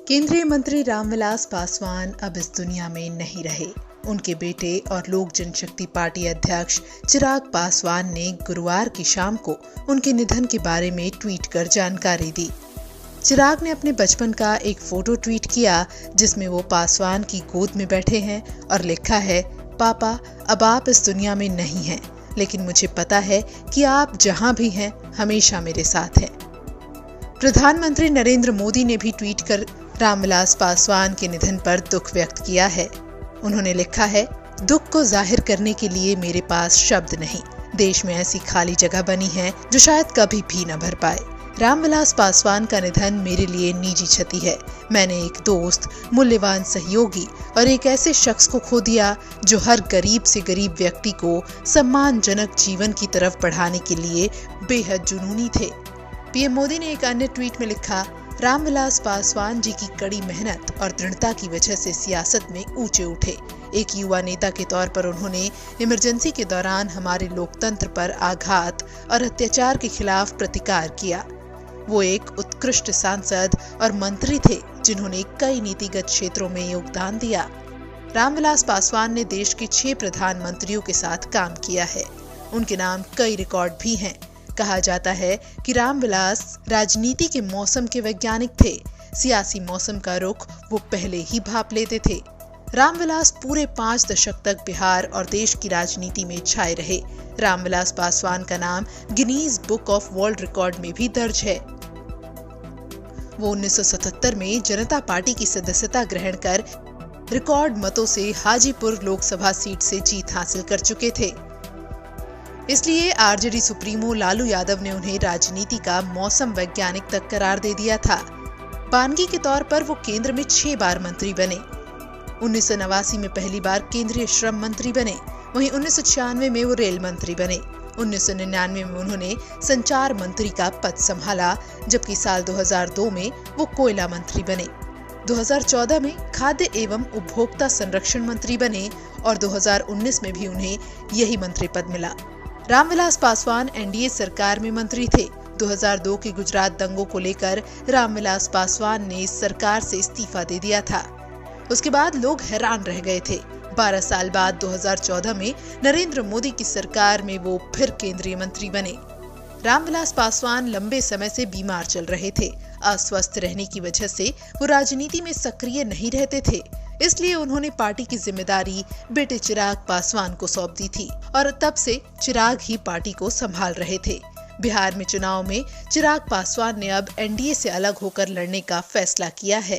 केंद्रीय मंत्री रामविलास पासवान अब इस दुनिया में नहीं रहे। उनके बेटे और लोक जनशक्ति पार्टी अध्यक्ष चिराग पासवान ने गुरुवार की शाम को उनके निधन के बारे में ट्वीट कर जानकारी दी। चिराग ने अपने बचपन का एक फोटो ट्वीट किया जिसमें वो पासवान की गोद में बैठे हैं और लिखा है, पापा अब आप इस दुनिया में नहीं हैं, लेकिन मुझे पता है कि आप जहां भी हैं हमेशा मेरे साथ हैं। प्रधानमंत्री नरेंद्र मोदी ने भी ट्वीट कर रामविलास पासवान के निधन पर दुख व्यक्त किया है। उन्होंने लिखा है, दुख को जाहिर करने के लिए मेरे पास शब्द नहीं। देश में ऐसी खाली जगह बनी है जो शायद कभी भी न भर पाए। रामविलास पासवान का निधन मेरे लिए निजी क्षति है। मैंने एक दोस्त, मूल्यवान सहयोगी और एक ऐसे शख्स को खो दिया जो हर गरीब से गरीब व्यक्ति को सम्मानजनक जीवन की तरफ बढ़ाने के लिए बेहद जुनूनी थे। पीएम मोदी ने एक अन्य ट्वीट में लिखा, रामविलास पासवान जी की कड़ी मेहनत और दृढ़ता की वजह से सियासत में ऊंचे उठे। एक युवा नेता के तौर पर उन्होंने इमरजेंसी के दौरान हमारे लोकतंत्र पर आघात और अत्याचार के खिलाफ प्रतिकार किया। वो एक उत्कृष्ट सांसद और मंत्री थे जिन्होंने कई नीतिगत क्षेत्रों में योगदान दिया। रामविलास पासवान ने देश के 6 प्रधानमंत्रियों के साथ काम किया है। उनके नाम कई रिकॉर्ड भी हैं। कहा जाता है कि रामविलास राजनीति के मौसम के वैज्ञानिक थे। सियासी मौसम का रुख वो पहले ही भांप लेते थे। रामविलास पूरे 5 दशक तक बिहार और देश की राजनीति में छाए रहे। रामविलास पासवान का नाम Guinness book of world record में भी दर्ज है। वो 1977 में जनता पार्टी की सदस्यता ग्रहण कर रिकॉर्ड मतों से हाजीपुर लोकसभा सीट से जीत हासिल कर चुके थे। इसलिए आरजेडी सुप्रीमो लालू यादव ने उन्हें राजनीति का मौसम वैज्ञानिक तक करार दे दिया था। बानगी के तौर पर वो केंद्र में 6 बार मंत्री बने। 1989 में पहली बार केंद्रीय श्रम मंत्री बने। वहीं 1996 में वो रेल मंत्री बने। 1999 में उन्होंने संचार मंत्री का पद संभाला, जबकि साल 2002 में वो कोयला मंत्री बने। 2014 में खाद्य एवं उपभोक्ता संरक्षण मंत्री बने और 2019 में भी उन्हें यही मंत्री पद मिला। रामविलास पासवान एनडीए सरकार में मंत्री थे। 2002 के गुजरात दंगों को लेकर रामविलास पासवान ने सरकार से इस्तीफा दे दिया था। उसके बाद लोग हैरान रह गए थे। 12 साल बाद 2014 में नरेंद्र मोदी की सरकार में वो फिर केंद्रीय मंत्री बने। रामविलास पासवान लंबे समय से बीमार चल रहे थे। अस्वस्थ रहने की वजह से वो राजनीति में सक्रिय नहीं रहते थे। इसलिए उन्होंने पार्टी की जिम्मेदारी बेटे चिराग पासवान को सौंप दी थी और तब से चिराग ही पार्टी को संभाल रहे थे। बिहार में चुनाव में चिराग पासवान ने अब एनडीए से अलग होकर लड़ने का फैसला किया है।